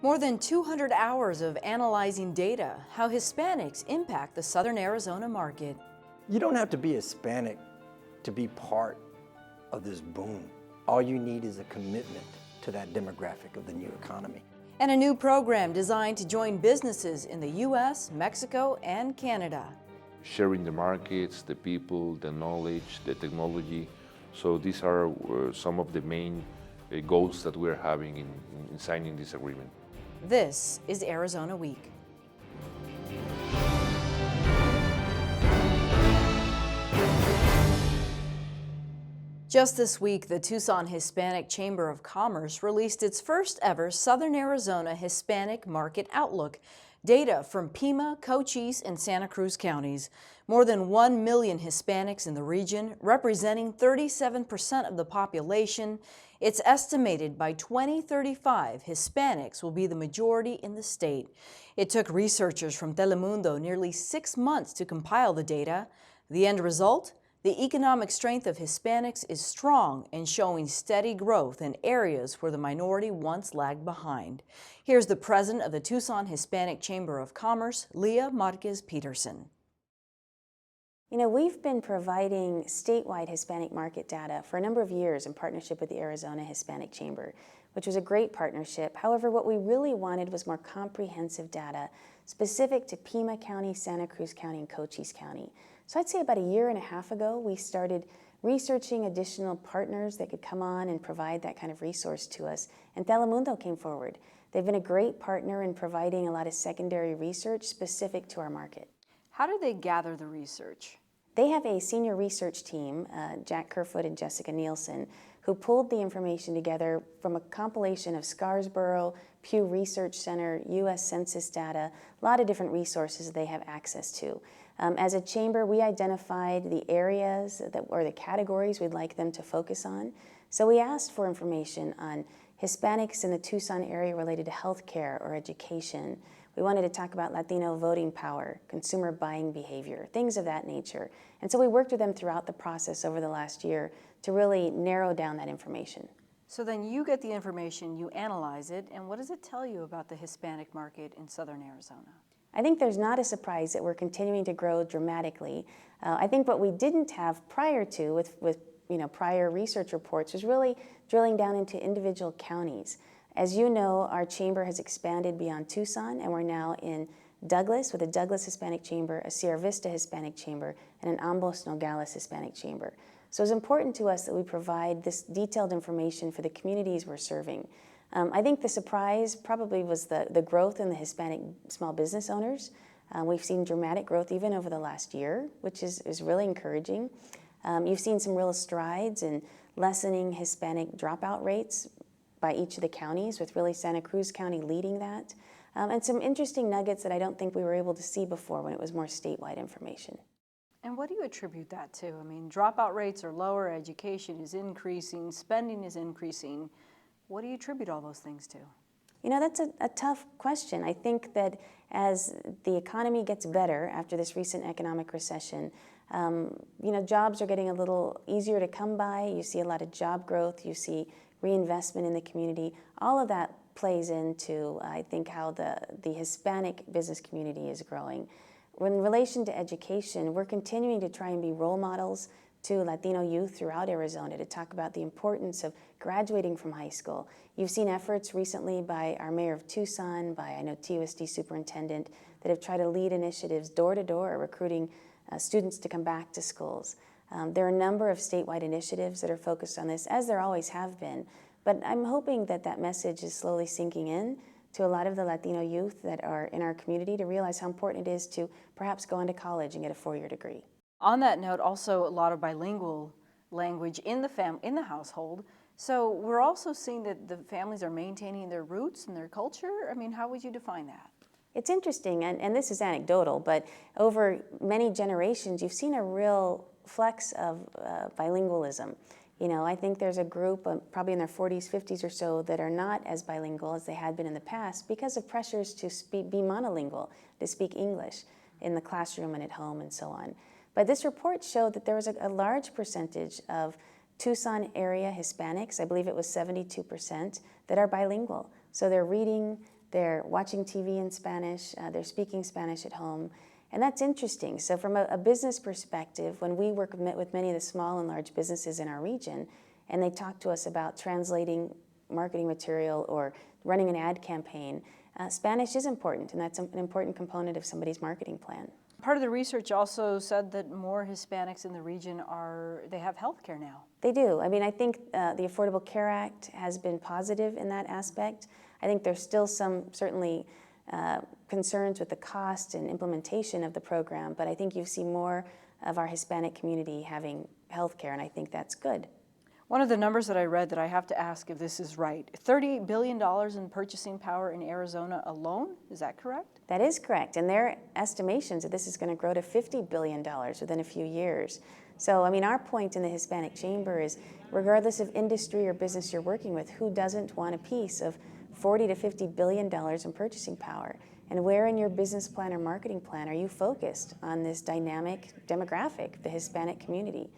More than 200 hours of analyzing data, how Hispanics impact the Southern Arizona market. You don't have to be Hispanic to be part of this boom. All you need is a commitment to that demographic of the new economy. And a new program designed to join businesses in the U.S., Mexico, and Canada. Sharing the markets, the people, the knowledge, the technology. So these are some of the main goals that we're having in signing this agreement. This is Arizona Week. Just this week, the Tucson Hispanic Chamber of Commerce released its first ever Southern Arizona Hispanic Market Outlook, data from Pima, Cochise, and Santa Cruz counties. More than 1 million Hispanics in the region, representing 37% of the population. It's estimated by 2035, Hispanics will be the majority in the state. It took researchers from Telemundo nearly 6 months to compile the data. The end result? The economic strength of Hispanics is strong and showing steady growth in areas where the minority once lagged behind. Here's the president of the Tucson Hispanic Chamber of Commerce, Leah Marquez Peterson. You know, we've been providing statewide Hispanic market data for a number of years in partnership with the Arizona Hispanic Chamber, which was a great partnership. However, what we really wanted was more comprehensive data specific to Pima County, Santa Cruz County, and Cochise County. So I'd say about 1.5 years ago, we started researching additional partners that could come on and provide that kind of resource to us, and Telemundo came forward. They've been a great partner in providing a lot of secondary research specific to our market. How do they gather the research? They have a senior research team, Jack Kerfoot and Jessica Nielsen, who pulled the information together from a compilation of Scarsboro, Pew Research Center, U.S. Census data, a lot of different resources they have access to. As a chamber, we identified the areas or the categories we'd like them to focus on. So we asked for information on Hispanics in the Tucson area related to healthcare or education. We wanted to talk about Latino voting power, consumer buying behavior, things of that nature. And so we worked with them throughout the process over the last year to really narrow down that information. So then you get the information, you analyze it, and what does it tell you about the Hispanic market in Southern Arizona? I think there's not a surprise that we're continuing to grow dramatically. I think what we didn't have prior to with prior research reports was really drilling down into individual counties. As you know, our chamber has expanded beyond Tucson, and we're now in Douglas with a Douglas Hispanic Chamber, a Sierra Vista Hispanic Chamber, and an Ambos Nogales Hispanic Chamber. So it's important to us that we provide this detailed information for the communities we're serving. I think the surprise probably was the growth in the Hispanic small business owners. We've seen dramatic growth even over the last year, which is really encouraging. You've seen some real strides in lessening Hispanic dropout rates by each of the counties, with really Santa Cruz County leading that. And some interesting nuggets that I don't think we were able to see before when it was more statewide information. And what do you attribute that to? I mean, dropout rates are lower, education is increasing, spending is increasing. What do you attribute all those things to? You know, that's a tough question. I think that as the economy gets better after this recent economic recession, jobs are getting a little easier to come by. You see a lot of job growth. You see reinvestment in the community. All of that plays into, I think, how the Hispanic business community is growing. In relation to education, we're continuing to try and be role models to Latino youth throughout Arizona to talk about the importance of graduating from high school. You've seen efforts recently by our mayor of Tucson, by I know TUSD superintendent, that have tried to lead initiatives door to door, recruiting students to come back to schools. There are a number of statewide initiatives that are focused on this, as there always have been. But I'm hoping that that message is slowly sinking in to a lot of the Latino youth that are in our community to realize how important it is to perhaps go into college and get a 4-year degree. On that note, also a lot of bilingual language in the household. So we're also seeing that the families are maintaining their roots and their culture. I mean, how would you define that? It's interesting, and this is anecdotal, but over many generations, you've seen a real flex of bilingualism. You know, I think there's a group, probably in their 40s, 50s or so, that are not as bilingual as they had been in the past because of pressures to be monolingual, to speak English in the classroom and at home and so on. But this report showed that there was a large percentage of Tucson area Hispanics, I believe it was 72%, that are bilingual. So they're reading they're watching TV in Spanish, they're speaking Spanish at home, and that's interesting. So from a business perspective, when we work with many of the small and large businesses in our region, and they talk to us about translating marketing material or running an ad campaign, Spanish is important, and that's an important component of somebody's marketing plan. Part of the research also said that more Hispanics in the region they have health care now. They do. I mean, I think the Affordable Care Act has been positive in that aspect. I think there's still some, certainly, concerns with the cost and implementation of the program, but I think you see more of our Hispanic community having health care, and I think that's good. One of the numbers that I read that I have to ask if this is right, $38 billion in purchasing power in Arizona alone, is that correct? That is correct, and their estimations that this is going to grow to $50 billion within a few years. So, I mean, our point in the Hispanic Chamber is, regardless of industry or business you're working with, who doesn't want a piece of $40 to $50 billion in purchasing power? And where in your business plan or marketing plan are you focused on this dynamic demographic, the Hispanic community?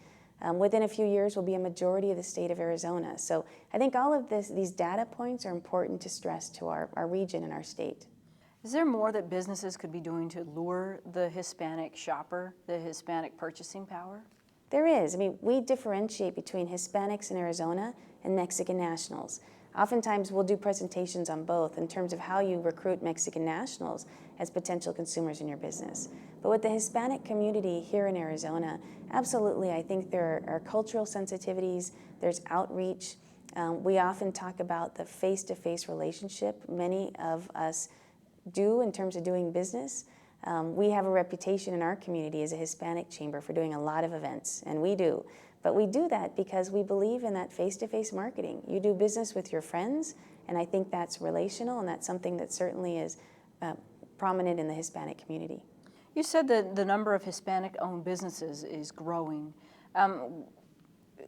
Within a few years will be a majority of the state of Arizona. So I think all of these data points are important to stress to our region and our state. Is there more that businesses could be doing to lure the Hispanic shopper, the Hispanic purchasing power? There is. I mean, we differentiate between Hispanics in Arizona and Mexican nationals. Oftentimes we'll do presentations on both in terms of how you recruit Mexican nationals as potential consumers in your business. But with the Hispanic community here in Arizona, absolutely, I think there are cultural sensitivities, there's outreach. We often talk about the face-to-face relationship many of us do in terms of doing business. We have a reputation in our community as a Hispanic chamber for doing a lot of events, and we do. But we do that because we believe in that face-to-face marketing. You do business with your friends, and I think that's relational, and that's something that certainly is prominent in the Hispanic community. You said that the number of Hispanic-owned businesses is growing.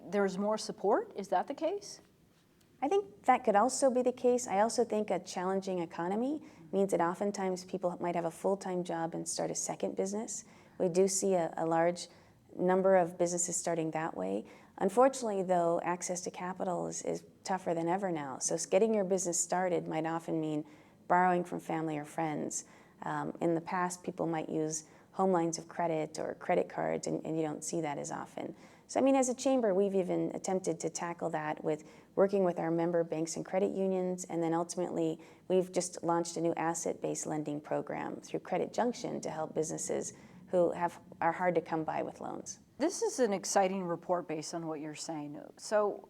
There's more support, is that the case? I think that could also be the case. I also think a challenging economy means that oftentimes people might have a full-time job and start a second business. We do see a large number of businesses starting that way. Unfortunately, though, access to capital is tougher than ever now. So getting your business started might often mean borrowing from family or friends. In the past, people might use home lines of credit or credit cards, and you don't see that as often. So, I mean, as a chamber, we've even attempted to tackle that with working with our member banks and credit unions, and then ultimately, we've just launched a new asset-based lending program through Credit Junction to help businesses who are hard to come by with loans. This is an exciting report based on what you're saying. So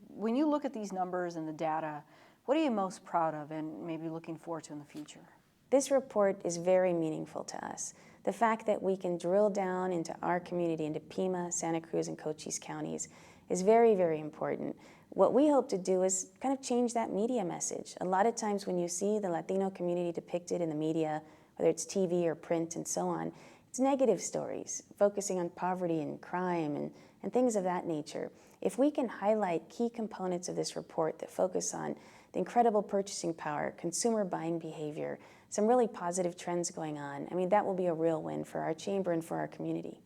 when you look at these numbers and the data, what are you most proud of and maybe looking forward to in the future? This report is very meaningful to us. The fact that we can drill down into our community, into Pima, Santa Cruz, and Cochise counties is very, very important. What we hope to do is kind of change that media message. A lot of times when you see the Latino community depicted in the media, whether it's TV or print and so on, it's negative stories, focusing on poverty and crime and things of that nature. If we can highlight key components of this report that focus on the incredible purchasing power, consumer buying behavior, some really positive trends going on, I mean, that will be a real win for our chamber and for our community.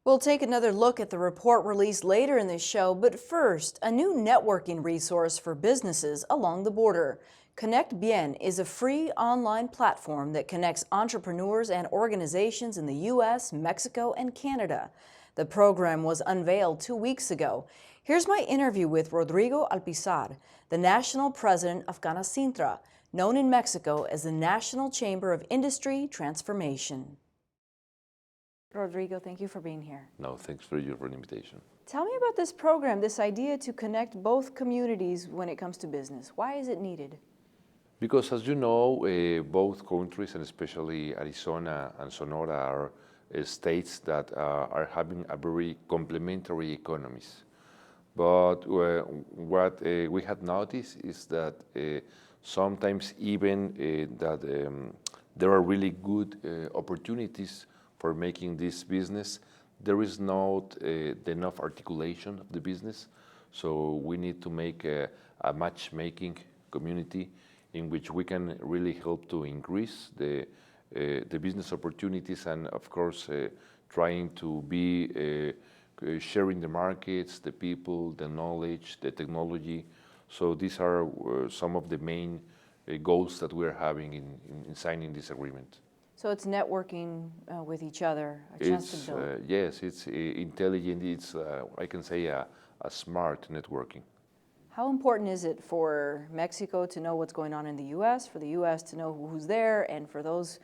We'll take another look at the report released later in this show, but first, a new networking resource for businesses along the border. Connect Bien is a free online platform that connects entrepreneurs and organizations in the U.S., Mexico, and Canada. The program was unveiled 2 weeks ago. Here's my interview with Rodrigo Alpizar, the national president of Canacintra, known in Mexico as the National Chamber of Industry Transformation. Rodrigo, thank you for being here. No, thanks for your invitation. Tell me about this program, this idea to connect both communities when it comes to business. Why is it needed? Because as you know, both countries, and especially Arizona and Sonora, are states that are having a very complementary economies. But what we had noticed is that sometimes even that there are really good opportunities for making this business, there is not enough articulation of the business. So we need to make a matchmaking community in which we can really help to increase the business opportunities, and of course trying to be sharing the markets, the people, the knowledge, the technology. So these are some of the main goals that we're having in signing this agreement. So it's networking with each other, a chance It's, to build. yes, it's intelligent, it's, I can say, a smart networking. How important is it for Mexico to know what's going on in the U.S., for the U.S. to know who's there, and for those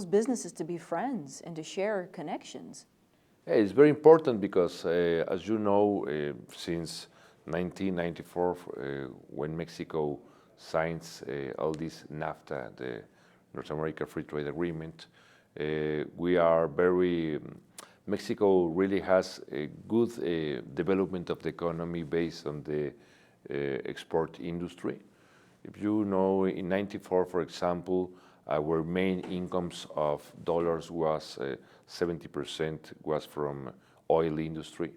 businesses to be friends and to share connections? Yeah, it's very important because, as you know, since 1994, when Mexico signs all this NAFTA, the North America Free Trade Agreement, we are very, Mexico really has a good development of the economy based on the export industry. If you know, in 94, for example, our main incomes of dollars was 70% was from oil industry.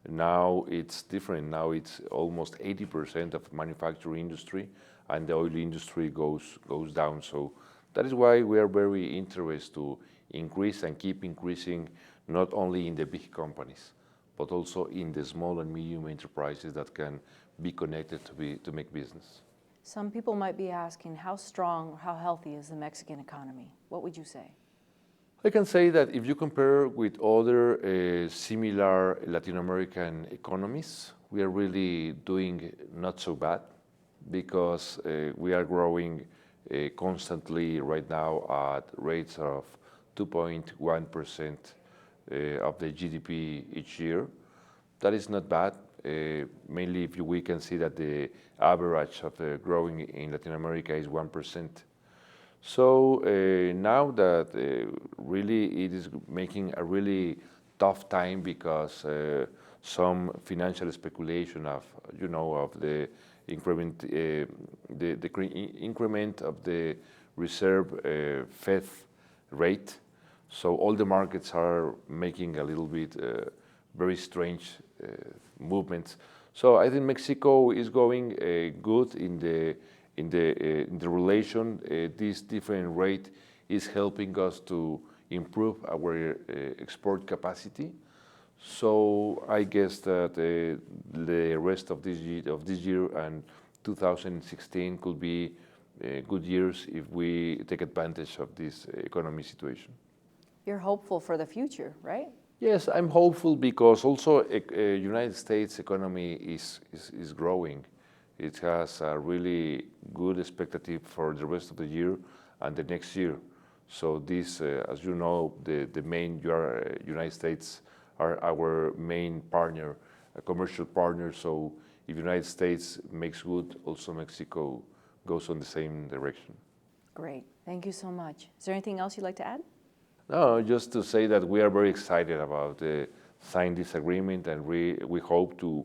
Now it's different. Now it's almost 80% of manufacturing industry, and the oil industry goes down. So that is why we are very interested to increase and keep increasing, not only in the big companies, but also in the small and medium enterprises that can be connected to make business. Some people might be asking, how strong, how healthy is the Mexican economy? What would you say? I can say that if you compare with other similar Latin American economies, we are really doing not so bad, because we are growing constantly right now at rates of 2.1% of the GDP each year. That is not bad. Mainly if we can see that the average of the growing in Latin America is 1%. So now that really it is making a really tough time, because some financial speculation of, you know, of the increment, increment of the reserve Fed rate. So all the markets are making a little bit very strange movements. So I think Mexico is going good in the relation. This different rate is helping us to improve our export capacity. So I guess that the rest of this year and 2016 could be good years if we take advantage of this economy situation. You're hopeful for the future, right? Yes, I'm hopeful because also United States economy is growing. It has a really good expectative for the rest of the year and the next year. So this, as you know, the main United States are our main partner, a commercial partner. So if United States makes good, also Mexico goes on the same direction. Great. Thank you so much. Is there anything else you'd like to add? No, just to say that we are very excited about signing this agreement, and we hope to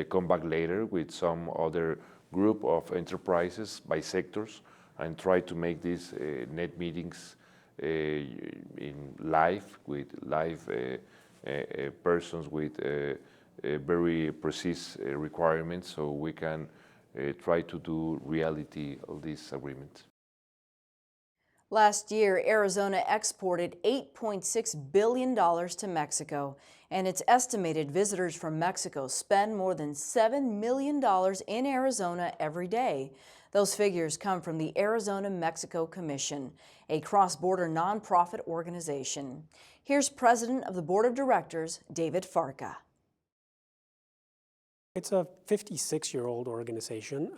come back later with some other group of enterprises by sectors and try to make these net meetings in live with live persons with very precise requirements, so we can try to do reality of this agreement. Last year, Arizona exported $8.6 billion to Mexico, and it's estimated visitors from Mexico spend more than $7 million in Arizona every day. Those figures come from the ArizonaMexico Commission, a cross-border nonprofit organization. Here's President of the Board of Directors, David Farca. It's a 56-year-old organization,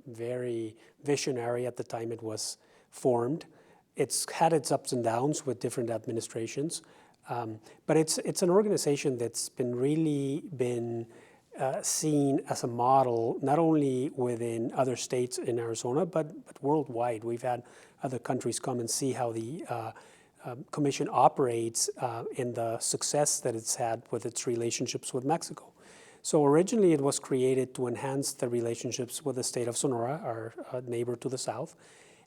very visionary at the time it was formed. It's had its ups and downs with different administrations, but it's an organization that's really been seen as a model, not only within other states in Arizona, but worldwide. We've had other countries come and see how the Commission operates and the success that it's had with its relationships with Mexico. So originally it was created to enhance the relationships with the state of Sonora, our neighbor to the south.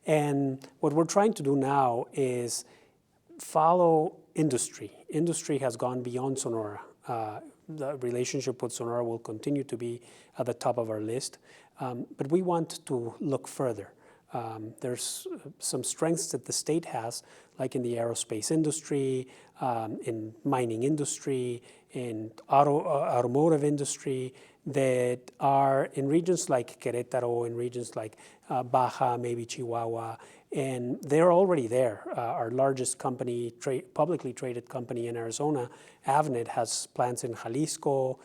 And what we're trying to do now is follow industry. Industry has gone beyond Sonora. The relationship with Sonora will continue to be at the top of our list, but we want to look further. There's some strengths that the state has, like in the aerospace industry, in mining industry, in automotive industry, that are in regions like Querétaro, in regions like Baja, maybe Chihuahua, and they're already there. Our largest company, publicly traded company in Arizona, Avnet, has plants in Jalisco.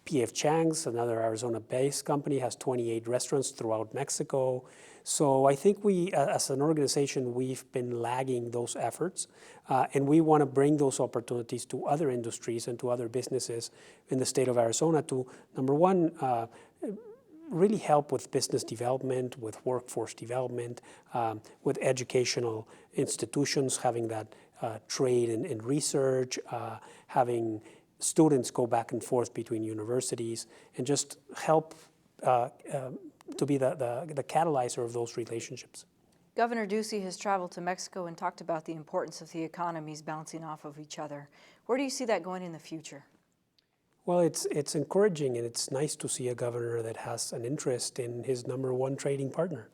P.F. Chang's, another Arizona-based company, has 28 restaurants throughout Mexico. So I think we, as an organization, we've been lagging those efforts, and we want to bring those opportunities to other industries and to other businesses in the state of Arizona to, number one, really help with business development, with workforce development, with educational institutions, having that trade and research, having students go back and forth between universities, and just help to be the catalyzer of those relationships. Governor Ducey has traveled to Mexico and talked about the importance of the economies bouncing off of each other. Where do you see that going in the future? Well, it's encouraging, and it's nice to see a governor that has an interest in his number one trading partner.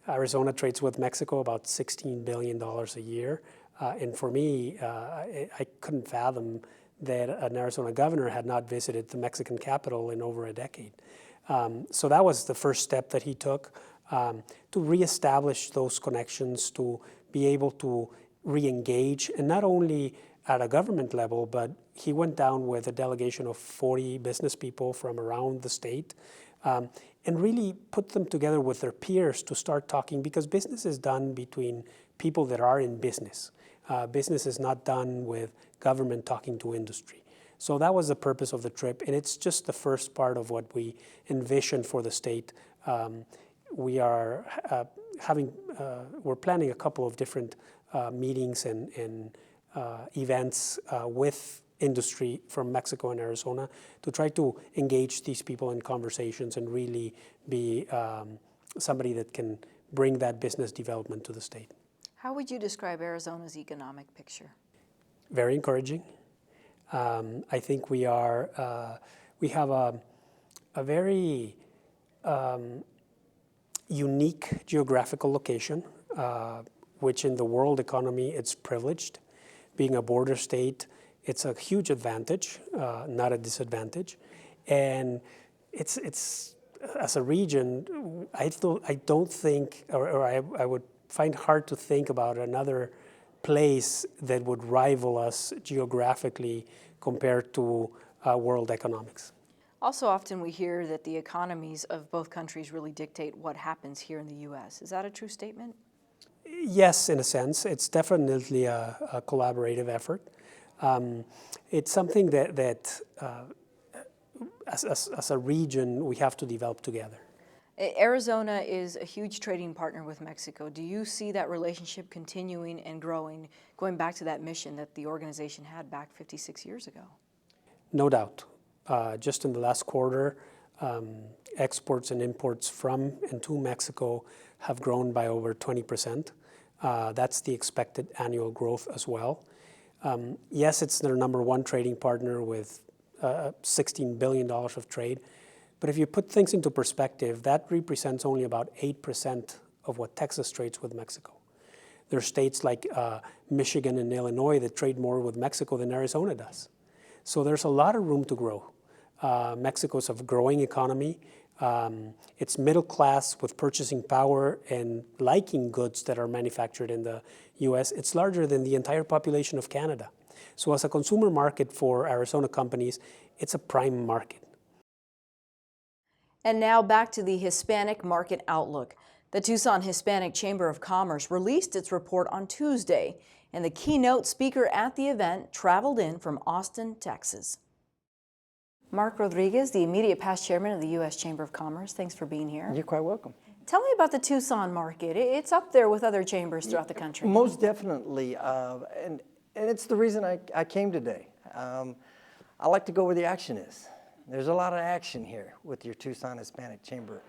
Arizona trades with Mexico about $16 billion a year. And for me, I couldn't fathom that an Arizona governor had not visited the Mexican capital in over a decade. So that was the first step that he took to reestablish those connections, to be able to re-engage, and not only at a government level, but he went down with a delegation of 40 business people from around the state, and really put them together with their peers to start talking, because business is done between people that are in business. Business is not done with government talking to industry. So that was the purpose of the trip, and it's just the first part of what we envision for the state. We are we're planning a couple of different meetings and events with industry from Mexico and Arizona to try to engage these people in conversations and really be somebody that can bring that business development to the state. How would you describe Arizona's economic picture? Very encouraging. I think we have a very unique geographical location, which in the world economy, it's privileged. Being a border state, it's a huge advantage, not a disadvantage. And it's as a region, I don't think, or I would find hard to think about another place that would rival us geographically compared to world economics. Also, often we hear that the economies of both countries really dictate what happens here in the U.S. Is that a true statement? Yes, in a sense. It's definitely a collaborative effort. It's something that as a region, we have to develop together. Arizona is a huge trading partner with Mexico. Do you see that relationship continuing and growing, going back to that mission that the organization had back 56 years ago? No doubt. Just in the last quarter, exports and imports from and to Mexico have grown by over 20%. That's the expected annual growth as well. Yes, it's their number one trading partner with $16 billion of trade. But if you put things into perspective, that represents only about 8% of what Texas trades with Mexico. There are states like Michigan and Illinois that trade more with Mexico than Arizona does. So there's a lot of room to grow. Mexico's a growing economy. It's middle class with purchasing power and liking goods that are manufactured in the U.S. It's larger than the entire population of Canada. So as a consumer market for Arizona companies, it's a prime market. And now back to the Hispanic market outlook. The Tucson Hispanic Chamber of Commerce released its report on Tuesday, and the keynote speaker at the event traveled in from Austin, Texas. Mark Rodriguez, the immediate past chairman of the U.S. Chamber of Commerce, thanks for being here. You're quite welcome. Tell me about the Tucson market. It's up there with other chambers throughout the country. Most definitely, and it's the reason I came today. I like to go where the action is. There's a lot of action here with your Tucson Hispanic Chamber.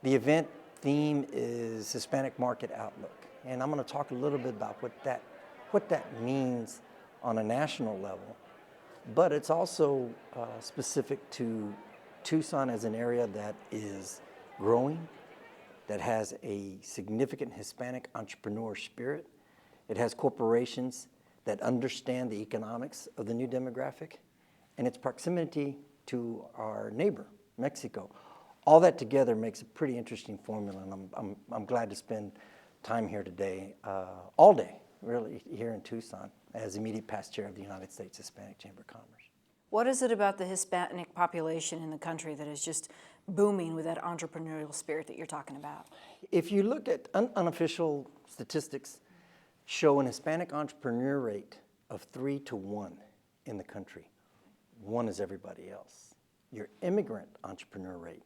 The event theme is Hispanic Market Outlook, and I'm going to talk a little bit about what that means on a national level, but it's also specific to Tucson as an area that is growing, that has a significant Hispanic entrepreneur spirit. It has corporations that understand the economics of the new demographic, and its proximity to our neighbor, Mexico. All that together makes a pretty interesting formula, and I'm glad to spend time here today, all day, really, here in Tucson, as immediate past chair of the United States Hispanic Chamber of Commerce. What is it about the Hispanic population in the country that is just booming with that entrepreneurial spirit that you're talking about? If you look at unofficial statistics, show an Hispanic entrepreneur rate of 3 to 1 in the country. 1 is everybody else. Your immigrant entrepreneur rate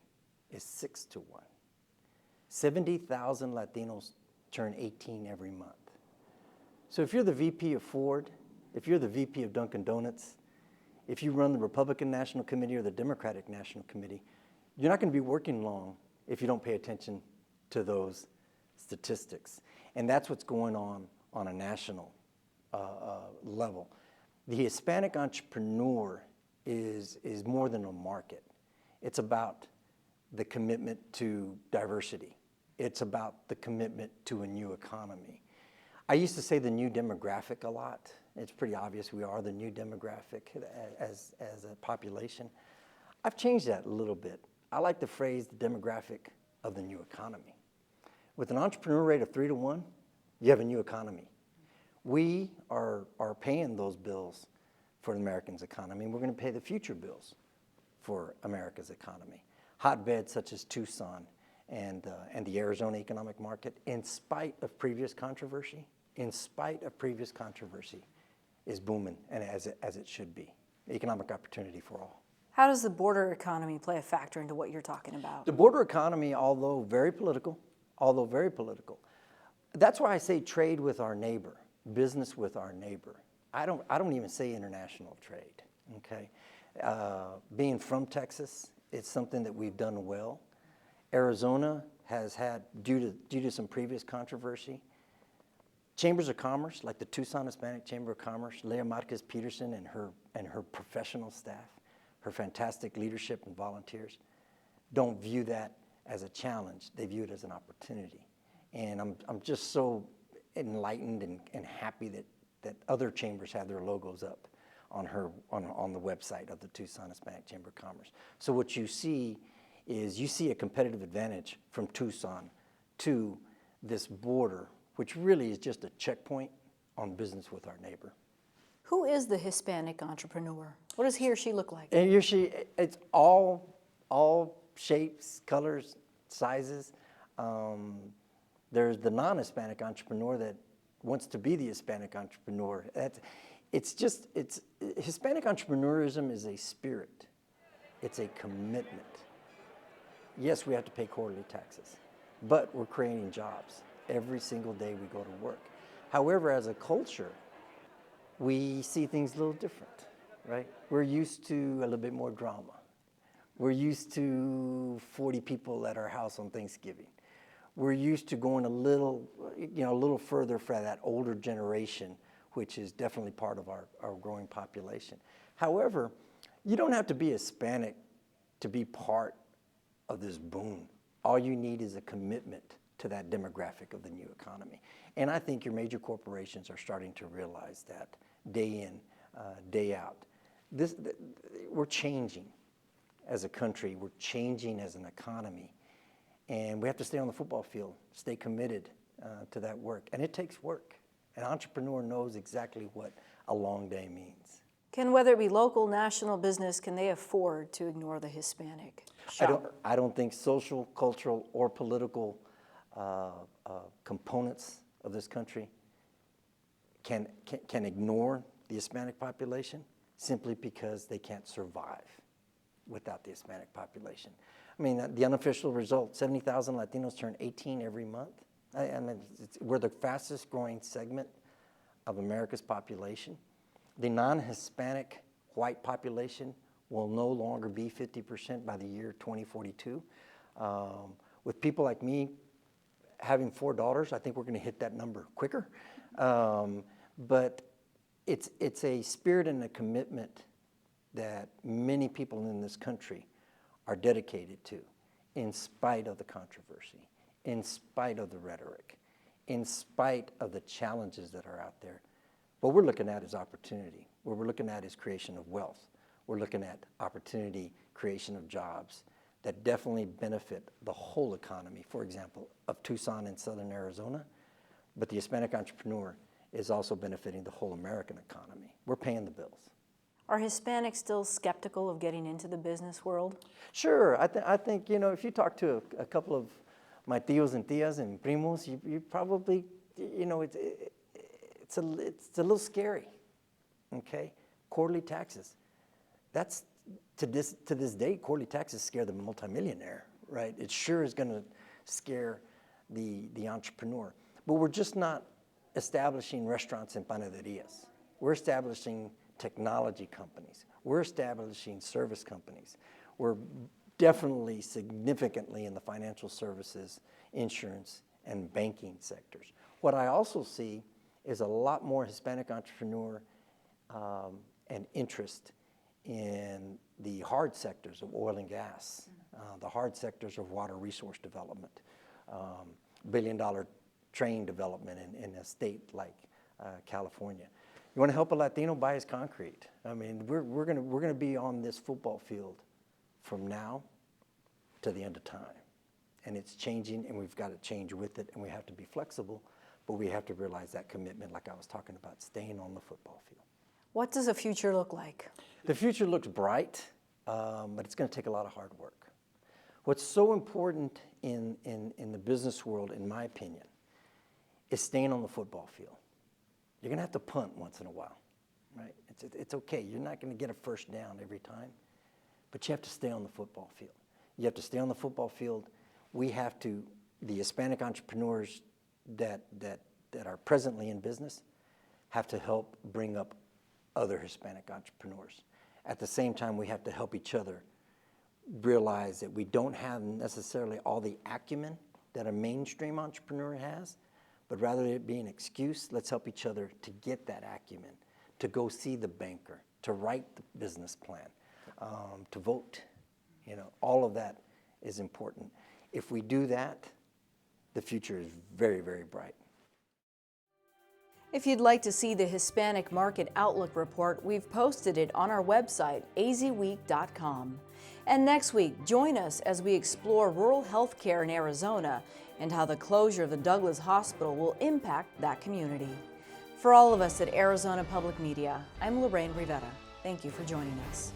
is 6 to 1. 70,000 Latinos turn 18 every month. So if you're the VP of Ford, if you're the VP of Dunkin' Donuts, if you run the Republican National Committee or the Democratic National Committee, you're not going to be working long if you don't pay attention to those statistics. And that's what's going on a national level. The Hispanic entrepreneur is more than a market. It's about the commitment to diversity. It's about the commitment to a new economy. I used to say the new demographic a lot. It's pretty obvious we are the new demographic as a population. I've changed that a little bit. I like the phrase the demographic of the new economy. With an entrepreneur rate of 3 to 1, you have a new economy. We are paying those bills for Americans' economy, and we're going to pay the future bills for America's economy. Hotbeds such as Tucson and the Arizona economic market, in spite of previous controversy, is booming, and as it should be. Economic opportunity for all. How does the border economy play a factor into what you're talking about? The border economy, although very political, that's why I say trade with our neighbor, business with our neighbor. I don't even say international trade, okay? Being from Texas, it's something that we've done well. Arizona has had, due to some previous controversy, chambers of commerce, like the Tucson Hispanic Chamber of Commerce, Leah Marquez Peterson and her professional staff, her fantastic leadership and volunteers, don't view that as a challenge. They view it as an opportunity. And I'm just so enlightened and happy that other chambers have their logos up on the website of the Tucson Hispanic Chamber of Commerce. So what you see is a competitive advantage from Tucson to this border, which really is just a checkpoint on business with our neighbor. Who is the Hispanic entrepreneur? What does he or she look like? And it's all shapes, colors, sizes. There's the non-Hispanic entrepreneur that wants to be the Hispanic entrepreneur. Hispanic entrepreneurism is a spirit. It's a commitment. Yes, we have to pay quarterly taxes, but we're creating jobs every single day we go to work. However, as a culture, we see things a little different, right? We're used to a little bit more drama. We're used to 40 people at our house on Thanksgiving. We're used to going a little further for that older generation, which is definitely part of our growing population. However, you don't have to be Hispanic to be part of this boom. All you need is a commitment to that demographic of the new economy. And I think your major corporations are starting to realize that day in, day out. We're changing as a country. We're changing as an economy. And we have to stay on the football field, stay committed to that work. And it takes work. An entrepreneur knows exactly what a long day means. Can, whether it be local, national business, can they afford to ignore the Hispanic shopper? I don't think social, cultural, or political components of this country can ignore the Hispanic population simply because they can't survive without the Hispanic population. I mean, the unofficial result, 70,000 Latinos turn 18 every month. We're the fastest growing segment of America's population. The non-Hispanic white population will no longer be 50% by the year 2042. With people like me having 4 daughters, I think we're going to hit that number quicker. But it's a spirit and a commitment that many people in this country are dedicated to, in spite of the controversy, in spite of the rhetoric, in spite of the challenges that are out there. What we're looking at is opportunity. What we're looking at is creation of wealth. we're looking at opportunity, creation of jobs that definitely benefit the whole economy, for example, of Tucson and southern Arizona. But the Hispanic entrepreneur is also benefiting the whole American economy. We're paying the bills. Are Hispanics still skeptical of getting into the business world? Sure, I think, you know, if you talk to a couple of my tios and tias and primos, you probably, you know, it's a little scary, okay? Quarterly taxes. That's, to this day, quarterly taxes scare the multimillionaire, right? It sure is gonna scare the entrepreneur. But we're just not establishing restaurants and panaderias. We're establishing technology companies. We're establishing service companies. We're definitely significantly in the financial services, insurance, and banking sectors. What I also see is a lot more Hispanic entrepreneur and interest in the hard sectors of oil and gas, the hard sectors of water resource development, billion-dollar train development in a state like California. You want to help a Latino buy his concrete? I mean, we're gonna be on this football field from now to the end of time, and it's changing, and we've got to change with it, and we have to be flexible, but we have to realize that commitment, like I was talking about, staying on the football field. What does the future look like? The future looks bright, but it's going to take a lot of hard work. What's so important in the business world, in my opinion, is staying on the football field. You're going to have to punt once in a while, right? It's okay. You're not going to get a first down every time, but you have to stay on the football field. You have to stay on the football field. We have to, the Hispanic entrepreneurs that are presently in business have to help bring up other Hispanic entrepreneurs. At the same time, we have to help each other realize that we don't have necessarily all the acumen that a mainstream entrepreneur has, but rather it be an excuse, let's help each other to get that acumen, to go see the banker, to write the business plan, to vote. You know, all of that is important. If we do that, the future is very, very bright. If you'd like to see the Hispanic Market Outlook Report, we've posted it on our website, azweek.com. And next week, join us as we explore rural health care in Arizona and how the closure of the Douglas Hospital will impact that community. For all of us at Arizona Public Media, I'm Lorraine Rivera. Thank you for joining us.